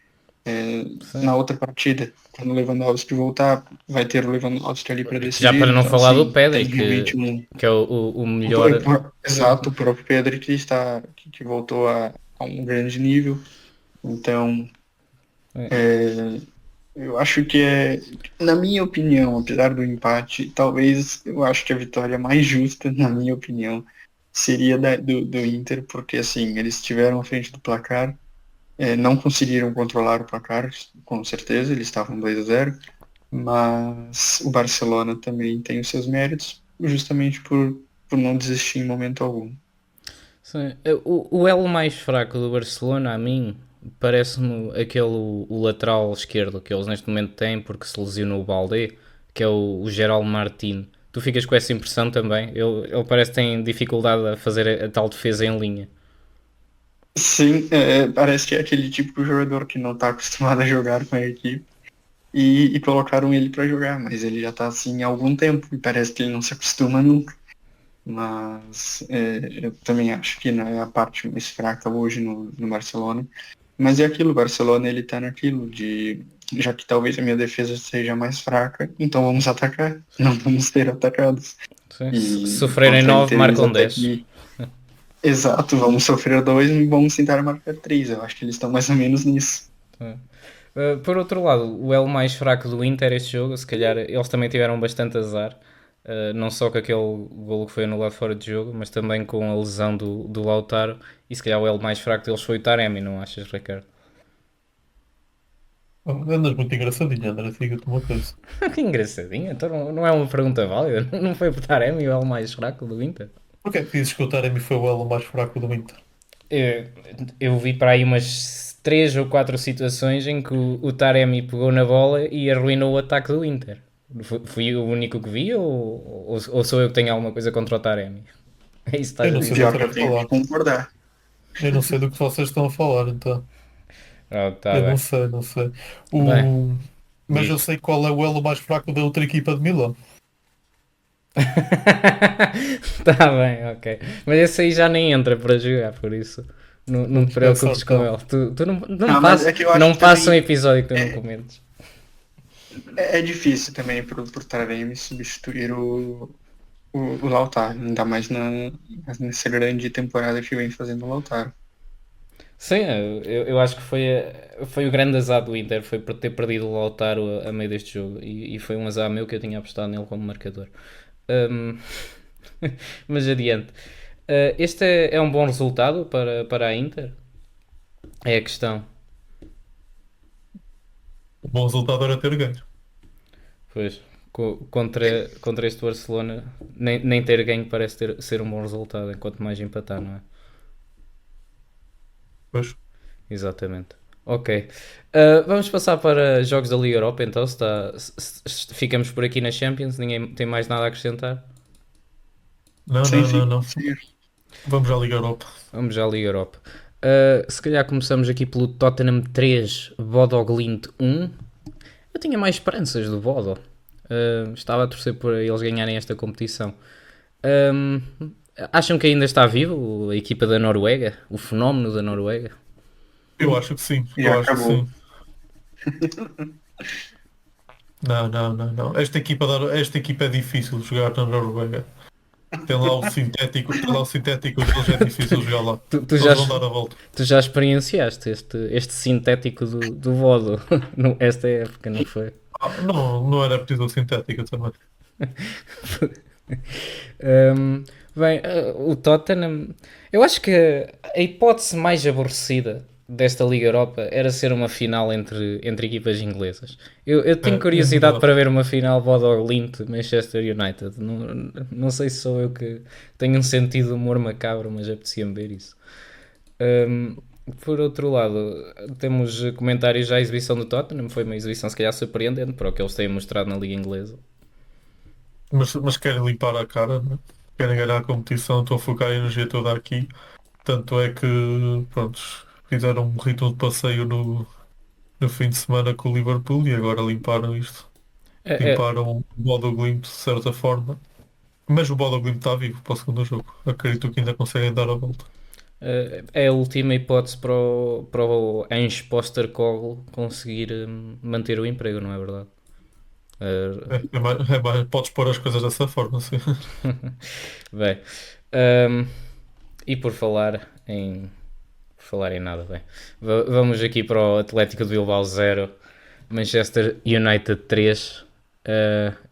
Sim. Na outra partida, quando o Lewandowski voltar, vai ter o Lewandowski ali para Já para decidir. não Então, falar do assim, Pedri, tem realmente um. que é o melhor. Exato, o próprio Pedro que voltou a um grande nível. Então, É, eu acho que na minha opinião, apesar do empate, talvez eu acho que a vitória mais justa, na minha opinião, seria do Inter, porque assim, eles estiveram à frente do placar, não conseguiram controlar o placar, com certeza, eles estavam 2-0, mas o Barcelona também tem os seus méritos, justamente por não desistir em momento algum. sim. O elo mais fraco do Barcelona, a mim, parece-me aquele o lateral esquerdo que eles neste momento têm, porque se lesionou o Baldé, que é o Gerald Martin. Tu ficas com essa impressão também? Ele parece que tem dificuldade a fazer a tal defesa em linha. Sim, parece que é aquele tipo de jogador que não está acostumado a jogar com a equipe e colocaram ele para jogar, mas ele já está assim há algum tempo e parece que ele não se acostuma nunca. Mas eu também acho que não é a parte mais fraca hoje no Barcelona. Mas é aquilo, o Barcelona ele tá naquilo de, já que talvez a minha defesa seja mais fraca, então vamos atacar, não vamos ser atacados. Sim. Se E sofrerem contra a 9, Inter eles marcam até 10. que, exato, vamos sofrer dois e vamos tentar marcar três. Eu acho que eles estão mais ou menos nisso. Por outro lado, o elo mais fraco do Inter este jogo, se calhar eles também tiveram bastante azar. Não só com aquele golo que foi anulado fora de jogo, mas também com a lesão do Lautaro. E se calhar o elo mais fraco deles foi o Taremi, não achas, Ricardo? Andas muito engraçadinho, André, diga-te uma coisa. Que engraçadinho, então não é uma pergunta válida. Não foi o Taremi o elo mais fraco do Inter? Porquê é que dizes que o Taremi foi o elo mais fraco do Inter? Eu, eu vi para aí umas 3 ou 4 situações em que o Taremi pegou na bola e arruinou o ataque do Inter. Fui o único que vi ou sou eu que tenho alguma coisa contra o Taremi? É isso que Eu estás a não sei do dizer? que Pior que estás eu a tenho que falar. concordar. Eu não sei do que vocês estão a falar, então. Oh, tá Eu não bem. sei, não sei. Bem, O... Mas eu diz. sei qual é o elo mais fraco da outra equipa de Milão. Tá bem, ok. Mas esse aí já nem entra para jogar, por isso não te É preocupes com Sartão. ele. Tu Não, mas é que eu acho não que passa um também episódio que tu não é, comentes. é difícil também por Taremi substituir o Lautaro, ainda mais nessa grande temporada que vem fazendo o Lautaro. Sim, eu acho que foi o grande azar do Inter, foi por ter perdido o Lautaro a meio deste jogo. E foi um azar meu que eu tinha apostado nele como marcador. Hum, mas adiante. Este é um bom resultado para a Inter? É a questão. O bom resultado era ter ganho. Pois, contra este Barcelona, nem ter ganho parece ser um bom resultado, enquanto mais empatar, não é? Pois. Exatamente. Ok. Vamos passar para jogos da Liga Europa, então, ficamos por aqui na Champions, ninguém tem mais nada a acrescentar. Não, Sim, não, não, sim, não. sim. Vamos à Liga Europa. Vamos à Liga Europa. Se calhar começamos aqui pelo Tottenham 3, Bodo Glimt 1. Eu tinha mais esperanças do Bodo. Estava a torcer por eles ganharem esta competição. Ahm, Acham que ainda está vivo a equipa da Noruega? O fenómeno da Noruega? Eu acho que sim, E eu acho que acabou. sim. Não, não, não, não. Esta equipa é difícil de jogar na Noruega. Tem lá o sintético deles, é difícil jogar lá. Tu, tu já, Eles vão dar a volta. tu já experienciaste este sintético do Vodo esta época, não foi? Não, não era preciso o sintético também. Um, Bem, o Tottenham. Eu acho que a hipótese mais aborrecida desta Liga Europa era ser uma final entre equipas inglesas. Eu tenho É curiosidade verdade. para ver uma final Bodo-Glimt Manchester United. Não sei se sou eu que tenho um sentido de humor macabro, mas apetecia-me ver isso. Um, por outro lado, temos comentários já à exibição do Tottenham. Foi uma exibição, se calhar, surpreendente para o que eles têm mostrado na Liga Inglesa. Mas querem limpar a cara, né? Querem ganhar a competição, estão a focar a energia toda aqui. Tanto é que, pronto, fizeram um ritmo de passeio no fim de semana com o Liverpool e agora limparam isto. É, é, Limparam o Bodo Glimt de certa forma. Mas o Bodo Glimt está vivo para o segundo jogo. Acredito que ainda conseguem dar a volta. É a última hipótese para o Ange Postecoglou conseguir manter o emprego, não é verdade? Podes pôr as coisas dessa forma, sim. Bem, um, e por falar em nada, bem, vamos aqui para o Atlético de Bilbao 0, Manchester United 3.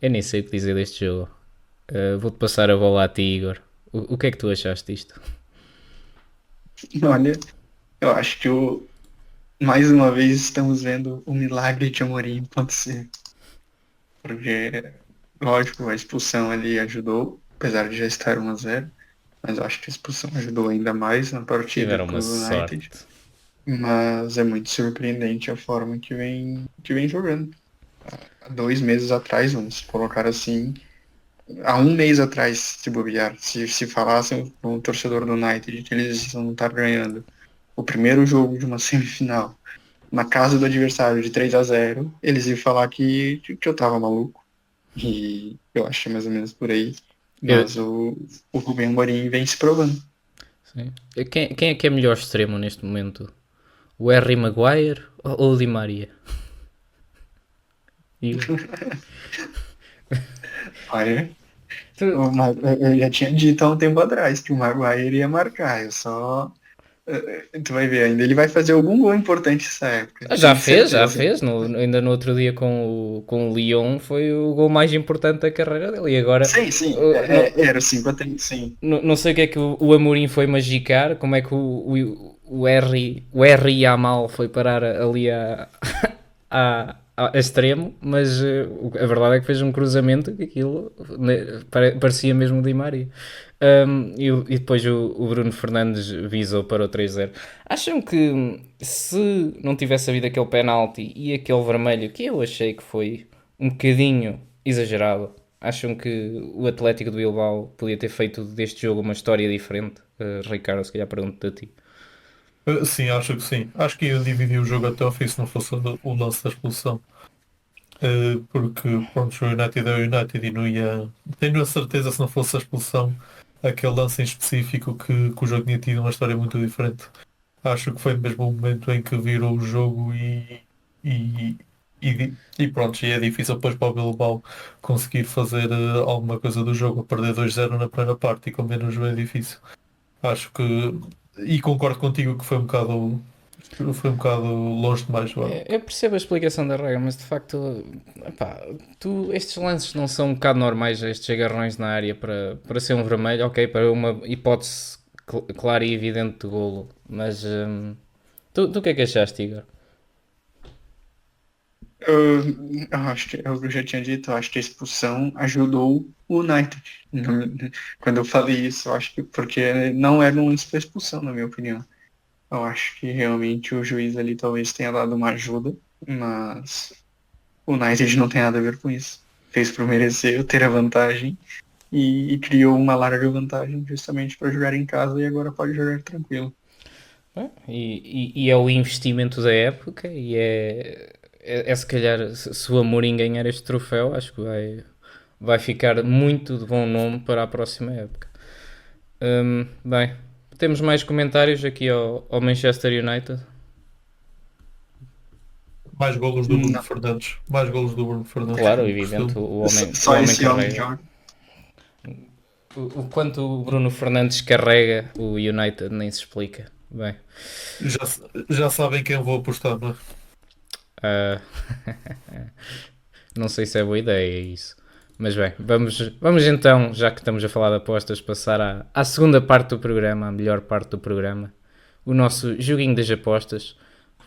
Eu nem sei o que dizer deste jogo. Vou-te passar a bola a ti, Igor. O que é que tu achaste disto? Olha, eu acho que mais uma vez estamos vendo o milagre de Amorim acontecer. Porque, lógico, a expulsão ali ajudou, apesar de já estar 1-0, mas eu acho que a expulsão ajudou ainda mais na partida Tiveram para uma o United. sorte. Mas é muito surpreendente a forma que vem jogando. Há 2 meses atrás, vamos colocar assim, há um mês atrás, se bobear, se falassem com o torcedor do United que eles não estar ganhando o primeiro jogo de uma semifinal na casa do adversário de 3-0, eles iam falar que eu tava maluco. E eu acho que é mais ou menos por aí. Eu, Mas o Rubem Amorim vem se provando. sim. Quem é que é melhor extremo neste momento? O Harry Maguire ou o Di Maria? Igor? Olha, Tu- eu já tinha dito há um tempo atrás que o Maguire ia marcar. Eu só. Tu vai ver ainda. Ele vai fazer algum gol importante nessa época. Já Tenho fez, já certeza. fez. Ainda no outro dia com o Lyon foi o gol mais importante da carreira dele. E agora Sim, sim. Era o 5-3, sim. não sei o que é que o Amorim foi magicar, como é que o R Yamal foi parar ali a extremo, mas a verdade é que fez um cruzamento que aquilo parecia mesmo o Di Maria. E depois o Bruno Fernandes visou para o 3-0. Acham que se não tivesse havido aquele penalti e aquele vermelho, que eu achei que foi um bocadinho exagerado? Acham que o Atlético de Bilbao podia ter feito deste jogo uma história diferente? Ricardo, se calhar pergunto a ti. Sim, acho que sim. Acho que ia dividir o jogo até ao fim se não fosse o lance da expulsão. Porque pronto, o United é o United e não ia. Tenho a certeza se não fosse a expulsão, aquele lance em específico que o jogo tinha tido uma história muito diferente. Acho que foi mesmo o momento em que virou o jogo e, e pronto, e é difícil depois para o Bilbao conseguir fazer alguma coisa do jogo, a perder 2-0 na primeira parte e com menos jogo é difícil. Acho que, e concordo contigo que foi um bocado longe demais agora. Eu percebo a explicação da regra, mas de facto, epá, estes lances não são um bocado normais, estes agarrões na área para ser um vermelho, ok, para uma hipótese clara e evidente de golo. Mas tu o que é que achaste, Igor? Eu acho que eu já tinha dito, eu acho que a expulsão ajudou o United. Quando eu falei isso, eu acho que porque não era um lance para expulsão, na minha opinião. Eu acho que realmente o juiz ali talvez tenha dado uma ajuda, mas o United não tem nada a ver com isso. Fez por merecer ter a vantagem e criou uma larga vantagem justamente para jogar em casa e agora pode jogar tranquilo. E é o investimento da época e é se calhar, se o Amorim ganhar este troféu, acho que vai ficar muito de bom nome para a próxima época. Bem, temos mais comentários aqui ao Manchester United. Mais golos do Bruno Não, Fernandes. Mais golos do Bruno Fernandes Claro, que o evidente, costume. o só homem esse homem carrega. joga. O quanto o Bruno Fernandes carrega o United nem se explica. Bem, Já, já sabem quem eu vou apostar, não é? ah, não sei se é boa ideia isso. Mas bem, vamos então, já que estamos a falar de apostas, passar à segunda parte do programa, a melhor parte do programa. O nosso joguinho das apostas.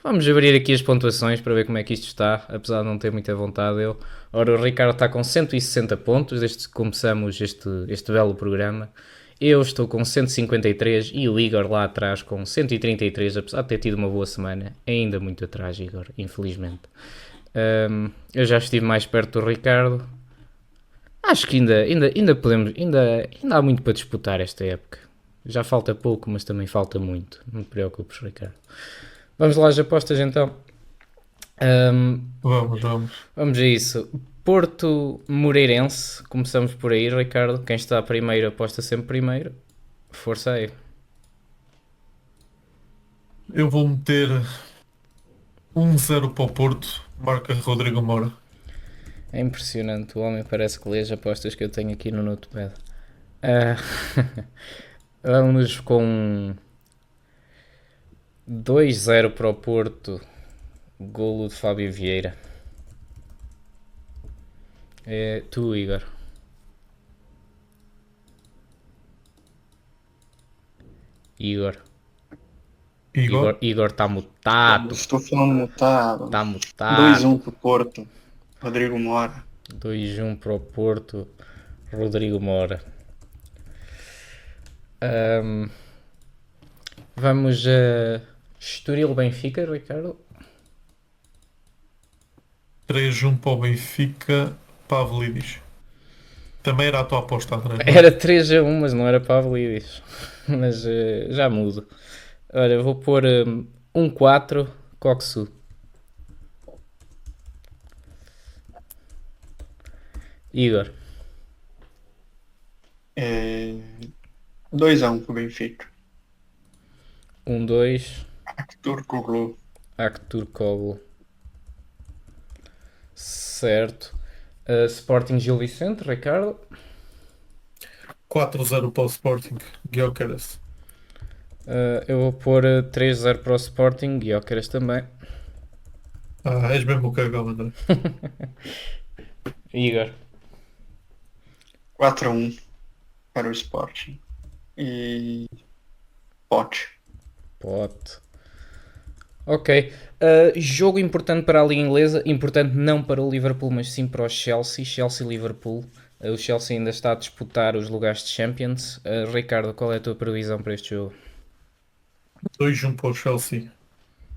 Vamos abrir aqui as pontuações para ver como é que isto está, apesar de não ter muita vontade eu. Ora, o Ricardo está com 160 pontos desde que começamos este belo programa. Eu estou com 153 e o Igor lá atrás com 133, apesar de ter tido uma boa semana. Ainda muito atrás, Igor, infelizmente. Eu já estive mais perto do Ricardo. Acho que ainda podemos, ainda há muito para disputar esta época. Já falta pouco, mas também falta muito. Não te preocupes, Ricardo. Vamos lá às apostas então. Vamos. Vamos a isso. Porto Moreirense. Começamos por aí, Ricardo. Quem está primeiro aposta sempre primeiro. Força aí. Eu vou meter 1-0 para o Porto. Marca Rodrigo Moura. É impressionante. O homem parece que lê as apostas que eu tenho aqui no Notepad. Ah, vamos com 2-0 para o Porto. Golo de Fábio Vieira. É tu, Igor. Igor. Igor. Igor está mutado. Estou falando mutado. Está mutado. 2-1 pro Porto. Rodrigo Mora. 2-1 para o Porto. Rodrigo Mora. Vamos a Estoril Benfica, Ricardo. 3-1 para o Benfica. Pavlidis. Também era a tua aposta, André. Era 3-1, mas não era Pavlidis. Mas já mudo. Olha, vou pôr 1-4 Coxu. Igor. 2-1 pro Benfica. 1-2 Turcoglu. Akturkoglu. Certo. Sporting Gil Vicente, Ricardo. 4-0 para o Sporting. Gyökeres. Eu vou pôr 3-0 para o Sporting. Gyökeres também. És mesmo o cagão, André. Igor. 4-1 para o Sporting. E Pote. Pote. Ok. Jogo importante para a Liga Inglesa. Importante não para o Liverpool, mas sim para o Chelsea. Chelsea-Liverpool. O Chelsea ainda está a disputar os lugares de Champions. Ricardo, qual é a tua previsão para este jogo? 2-1 para o Chelsea.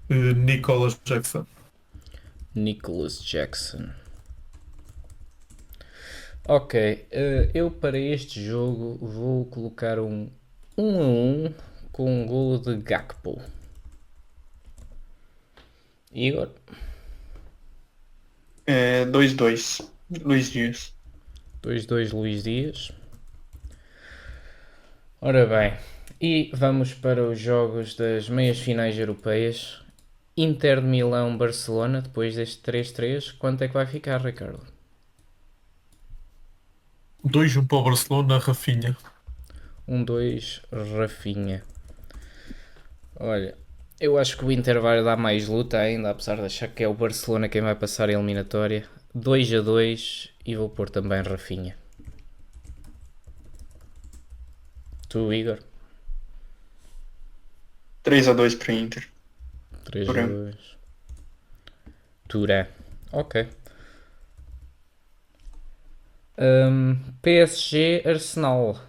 Nicolas Jackson. Nicholas Jackson. Ok, eu para este jogo vou colocar um 1-1 com um golo de Gakpo. Igor? 2-2. Luís Dias. 2-2 Luís Dias. Ora bem, e vamos para os jogos das meias finais europeias. Inter de Milão-Barcelona, depois deste 3-3, quanto é que vai ficar, Ricardo? 2-1 para o Barcelona, Rafinha. 1-2, Rafinha. Olha, eu acho que o Inter vai dar mais luta ainda, apesar de achar que é o Barcelona quem vai passar a eliminatória. 2-2 e vou pôr também Rafinha. Tu, Igor? 3-2 para Inter. 3-2. Turé. Ok. PSG Arsenal.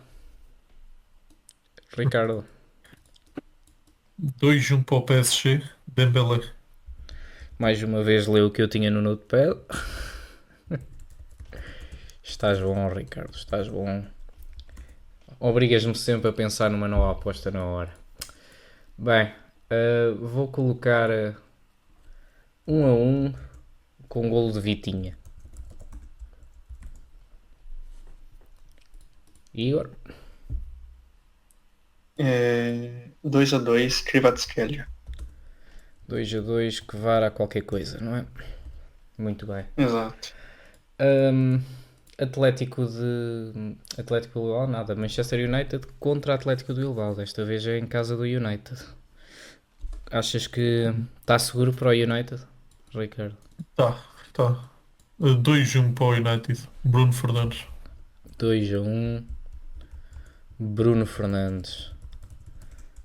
Ricardo. 2-1 para o PSG, Dembélé. Mais uma vez leu o que eu tinha no notepad. Estás bom, Ricardo. Estás bom. Obrigas-me sempre a pensar numa nova aposta na hora. Bem, vou colocar 1-1 com golo de Vitinha. Igor? 2-2, Kvaratskhelia. 2-2 que vara a qualquer coisa, não é? Muito bem. Exato. Atlético Bilbao, nada. Manchester United contra Atlético de Bilbao. Desta vez é em casa do United. Achas que está seguro para o United, Ricardo? Tá. 2-1 para o United, Bruno Fernandes. 2-1, Bruno Fernandes.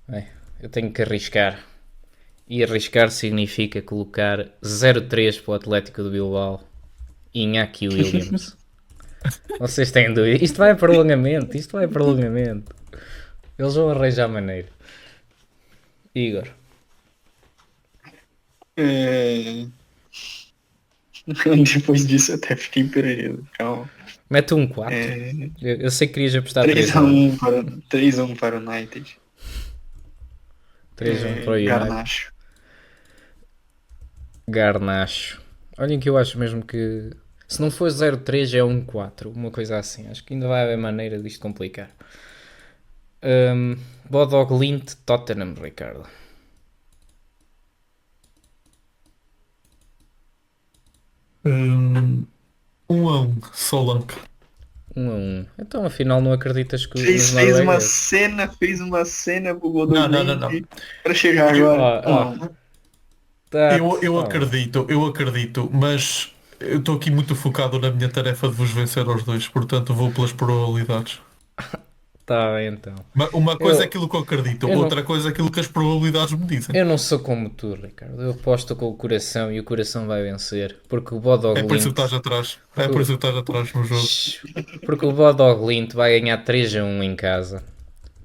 Bem, eu tenho que arriscar. E arriscar significa colocar 0-3 para o Atlético de Bilbao e Iñaki Williams. Vocês têm dúvida? Isto vai a prolongamento. Eles vão arranjar maneira. Igor. Depois disso eu até fiquei perdido. Calma. Mete um 4. Eu sei que querias apostar 3-1 para o United. 3-1 para o United. Garnacho. Garnacho. Olhem que eu acho mesmo que se não for 0-3 é 1-4, uma coisa assim. Acho que ainda vai haver maneira disto complicar. Bodo Glimt Tottenham, Ricardo. 1-1, Solanke. 1-1. Então afinal não acreditas que Fez uma cena pro Bodo Glimt para chegar agora. Eu acredito, mas eu estou aqui muito focado na minha tarefa de vos vencer aos dois, portanto vou pelas probabilidades. Tá bem então. Uma coisa é aquilo que eu acredito, outra coisa é aquilo que as probabilidades me dizem. Eu não sou como tu, Ricardo. Eu aposto com o coração e o coração vai vencer. Porque o Bodo Glimt... É por isso que estás atrás no jogo. Porque o Bodo Glimt vai ganhar 3-1 em casa.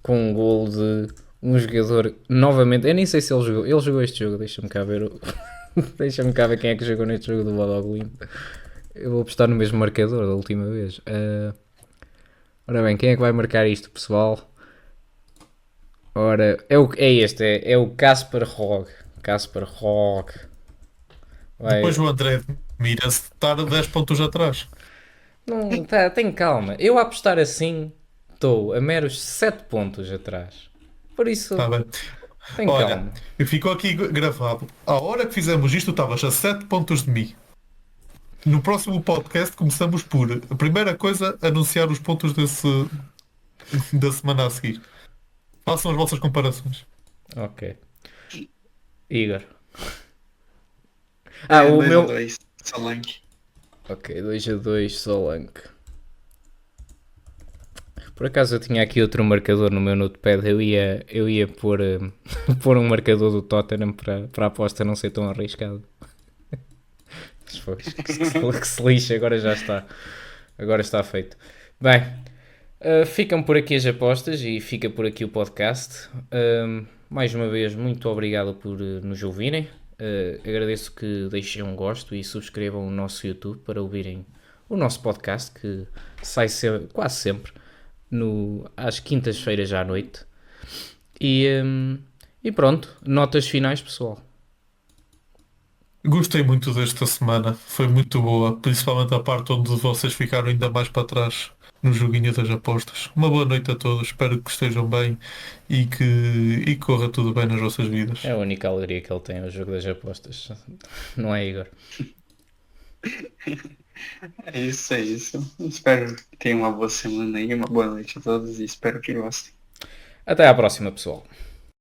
Com um golo de um jogador novamente. Eu nem sei se ele jogou. Ele jogou este jogo, deixa-me cá ver. Deixa-me cá ver quem é que jogou neste jogo do Bodo Glimt. Eu vou apostar no mesmo marcador da última vez. Ora bem, quem é que vai marcar isto, pessoal? Ora, é o Kasper Rog. Depois o André mira-se estar 10 pontos atrás. Não, tem calma. Eu a apostar assim estou a meros 7 pontos atrás. Por isso, Tá bem. tem calma. Ficou aqui gravado. A hora que fizemos isto, estavas a 7 pontos de mim. No próximo podcast começamos por, a primeira coisa, anunciar os pontos da semana a seguir. Façam as vossas comparações. Ok. Igor. O meu... 2-2, Solanke. Ok, 2-2, Solanke. Por acaso eu tinha aqui outro marcador no meu notepad. Eu ia pôr, pôr um marcador do Tottenham para a aposta não ser tão arriscado. Que se lixe, agora já está. Agora está feito. Bem, ficam por aqui as apostas e fica por aqui o podcast. Mais uma vez, muito obrigado por nos ouvirem. Agradeço que deixem um gosto e subscrevam o nosso YouTube para ouvirem o nosso podcast, que sai quase sempre às quintas-feiras à noite. E pronto, notas finais, pessoal. Gostei muito desta semana, foi muito boa, principalmente a parte onde vocês ficaram ainda mais para trás no joguinho das apostas. Uma boa noite a todos, espero que estejam bem e que corra tudo bem nas vossas vidas. É a única alegria que ele tem, o jogo das apostas. Não é, Igor? É isso, é isso. Espero que tenham uma boa semana aí, uma boa noite a todos e espero que gostem. Até à próxima, pessoal.